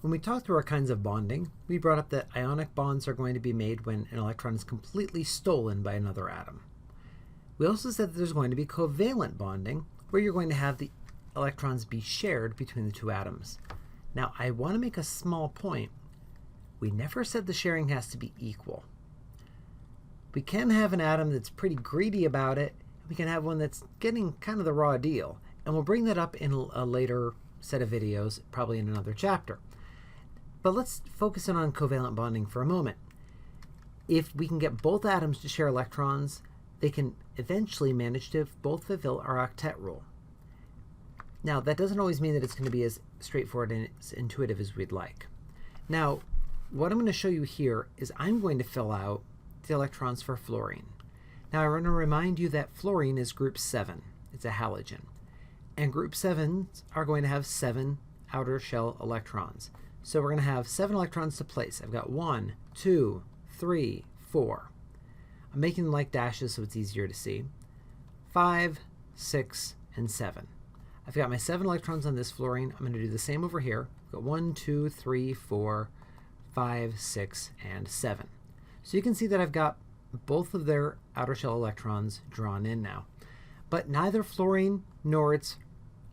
When we talked through our kinds of bonding, we brought up that ionic bonds are going to be made when an electron is completely stolen by another atom. We also said that there's going to be covalent bonding, where you're going to have the electrons be shared between the two atoms. Now, I want to make a small point. We never said the sharing has to be equal. We can have an atom that's pretty greedy about it. We can have one that's getting kind of the raw deal. And we'll bring that up in a later set of videos, probably in another chapter. But let's focus in on covalent bonding for a moment. If we can get both atoms to share electrons, they can eventually manage to both fulfill our octet rule. Now, that doesn't always mean that it's going to be as straightforward and as intuitive as we'd like. Now, what I'm going to show you here is I'm going to fill out the electrons for fluorine. Now, I want to remind you that fluorine is group 7. It's a halogen. And group 7s are going to have 7 outer shell electrons. So we're going to have 7 electrons to place. I've got 1, 2, 3, 4. I'm making them like dashes so it's easier to see. 5, 6, and 7. I've got my 7 electrons on this fluorine. I'm going to do the same over here. I've got 1, 2, 3, 4, 5, 6, and 7. So you can see that I've got both of their outer shell electrons drawn in now. But neither fluorine nor its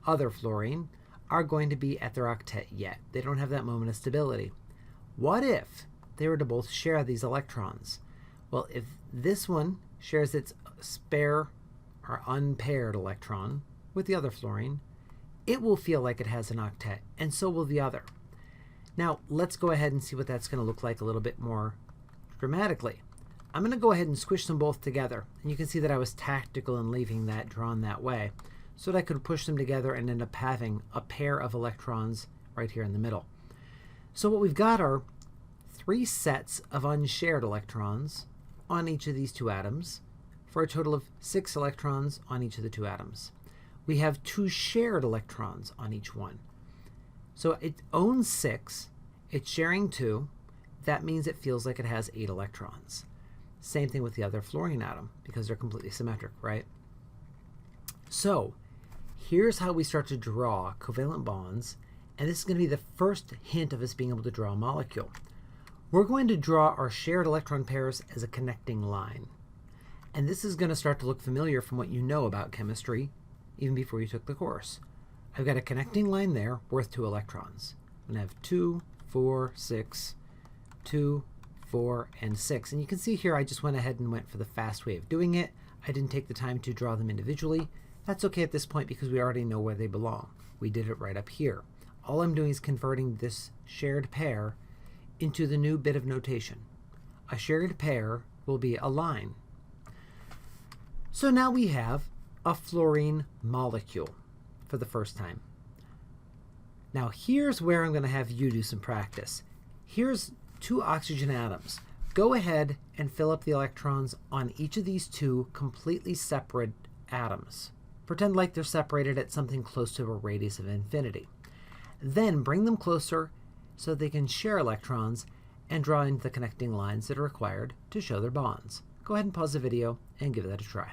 other fluorine are going to be at their octet yet. They don't have that moment of stability. What if they were to both share these electrons? Well, if this one shares its spare or unpaired electron with the other fluorine, it will feel like it has an octet, and so will the other. Now, let's go ahead and see what that's going to look like a little bit more dramatically. I'm going to go ahead and squish them both together, and you can see that I was tactical in leaving that drawn that way, so that I could push them together and end up having a pair of electrons right here in the middle. So what we've got are 3 sets of unshared electrons on each of these 2 atoms, for a total of 6 electrons on each of the 2 atoms. We have 2 shared electrons on each one. So it owns 6, it's sharing 2, that means it feels like it has 8 electrons. Same thing with the other fluorine atom, because they're completely symmetric, right? So here's how we start to draw covalent bonds, and this is going to be the first hint of us being able to draw a molecule. We're going to draw our shared electron pairs as a connecting line. And this is going to start to look familiar from what you know about chemistry, even before you took the course. I've got a connecting line there worth 2 electrons. I'm going to have 2, 4, 6, 2, 4, and 6. And you can see here I just went ahead and went for the fast way of doing it. I didn't take the time to draw them individually. That's okay at this point because we already know where they belong. We did it right up here. All I'm doing is converting this shared pair into the new bit of notation. A shared pair will be a line. So now we have a fluorine molecule for the first time. Now here's where I'm going to have you do some practice. Here's 2 oxygen atoms. Go ahead and fill up the electrons on each of these 2 completely separate atoms. Pretend like they're separated at something close to a radius of infinity. Then bring them closer so they can share electrons and draw in the connecting lines that are required to show their bonds. Go ahead and pause the video and give that a try.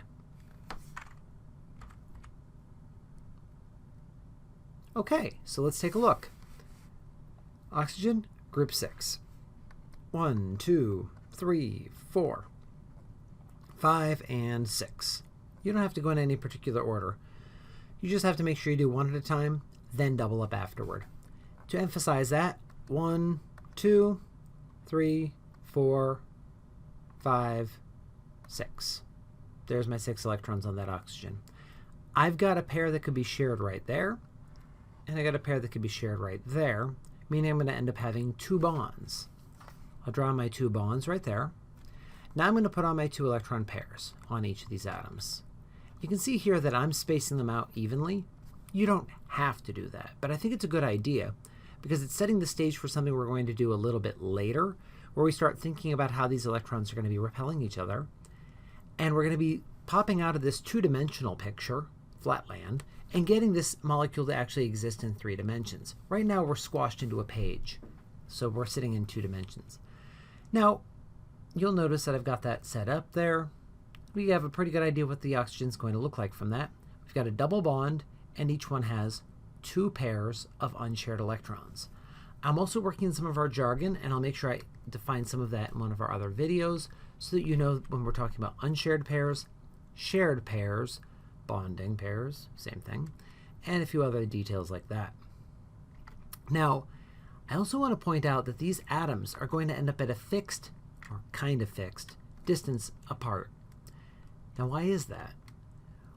Okay, so let's take a look. Oxygen, group 6. 1, 2, 3, 4, 5, and 6. You don't have to go in any particular order. You just have to make sure you do one at a time, then double up afterward. To emphasize that, 1, 2, 3, 4, 5, 6. There's my 6 electrons on that oxygen. I've got a pair that could be shared right there, and I got a pair that could be shared right there, meaning I'm going to end up having 2 bonds. I'll draw my 2 bonds right there. Now I'm going to put on my 2 electron pairs on each of these atoms. You can see here that I'm spacing them out evenly. You don't have to do that, but I think it's a good idea because it's setting the stage for something we're going to do a little bit later, where we start thinking about how these electrons are going to be repelling each other. And we're going to be popping out of this 2-dimensional picture, flatland, and getting this molecule to actually exist in 3 dimensions. Right now we're squashed into a page, so we're sitting in 2 dimensions. Now, you'll notice that I've got that set up there. We have a pretty good idea what the oxygen is going to look like from that. We've got a double bond, and each one has 2 pairs of unshared electrons. I'm also working on some of our jargon, and I'll make sure I define some of that in one of our other videos so that you know when we're talking about unshared pairs, shared pairs, bonding pairs, same thing, and a few other details like that. Now, I also want to point out that these atoms are going to end up at a fixed, or kind of fixed, distance apart. Now, why is that?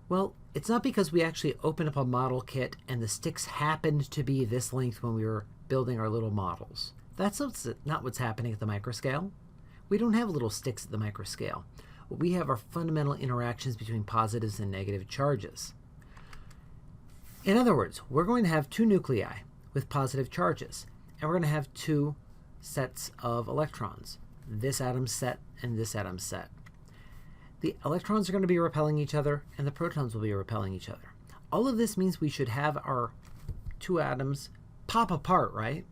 Well, it's not because we actually open up a model kit and the sticks happened to be this length when we were building our little models. That's not what's happening at the microscale. We don't have little sticks at the microscale. What we have are fundamental interactions between positives and negative charges. In other words, we're going to have two nuclei with positive charges, and we're going to have two sets of electrons, this atom set and this atom set. The electrons are going to be repelling each other, and the protons will be repelling each other. All of this means we should have our two atoms pop apart, right?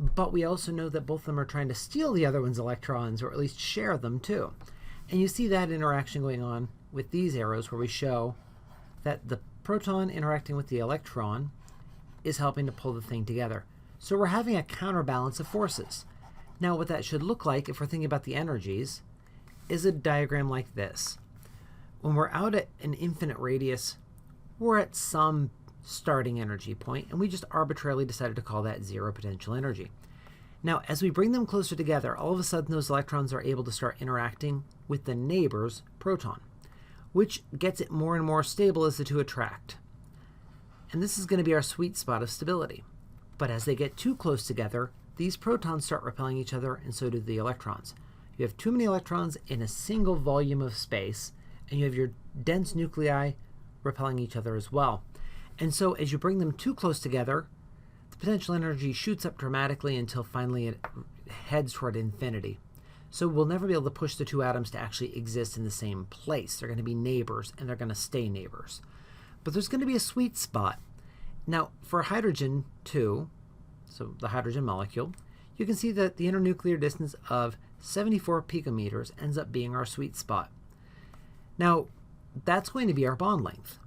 But we also know that both of them are trying to steal the other one's electrons, or at least share them too. And you see that interaction going on with these arrows where we show that the proton interacting with the electron is helping to pull the thing together. So we're having a counterbalance of forces. Now what that should look like, if we're thinking about the energies, is a diagram like this. When we're out at an infinite radius, we're at some starting energy point, and we just arbitrarily decided to call that zero potential energy. Now, as we bring them closer together, all of a sudden those electrons are able to start interacting with the neighbor's proton, which gets it more and more stable as the two attract. And this is going to be our sweet spot of stability. But as they get too close together, these protons start repelling each other, and so do the electrons. You have too many electrons in a single volume of space, and you have your dense nuclei repelling each other as well. And so as you bring them too close together, the potential energy shoots up dramatically until finally it heads toward infinity. So we'll never be able to push the two atoms to actually exist in the same place. They're going to be neighbors, and they're going to stay neighbors. But there's going to be a sweet spot. Now, for hydrogen, too, so the hydrogen molecule, you can see that the internuclear distance of 74 picometers ends up being our sweet spot. Now, that's going to be our bond length.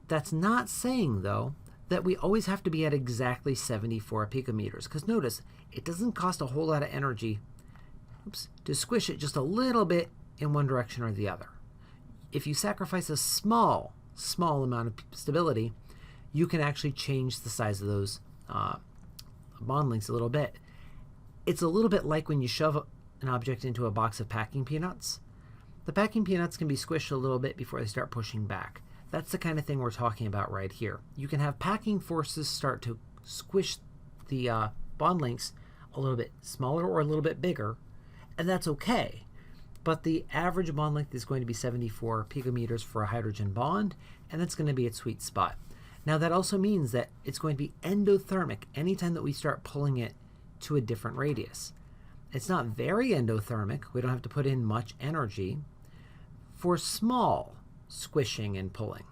That's not saying, though, that we always have to be at exactly 74 picometers, because notice, it doesn't cost a whole lot of energy to squish it just a little bit in one direction or the other. If you sacrifice a small amount of stability, you can actually change the size of those bond lengths a little bit. It's a little bit like when you shove an object into a box of packing peanuts. The packing peanuts can be squished a little bit before they start pushing back. That's the kind of thing we're talking about right here. You can have packing forces start to squish the bond lengths a little bit smaller or a little bit bigger, and that's okay. But the average bond length is going to be 74 picometers for a hydrogen bond, and that's going to be its sweet spot. Now that also means that it's going to be endothermic anytime that we start pulling it to a different radius. It's not very endothermic. We don't have to put in much energy for small squishing and pulling.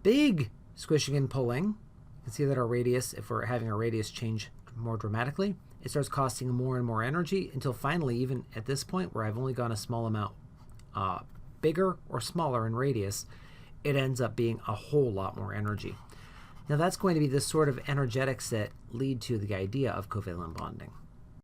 Big squishing and pulling, you can see that our radius, if we're having our radius change more dramatically, it starts costing more and more energy until finally, even at this point where I've only gone a small amount bigger or smaller in radius, it ends up being a whole lot more energy. Now that's going to be the sort of energetics that lead to the idea of covalent bonding.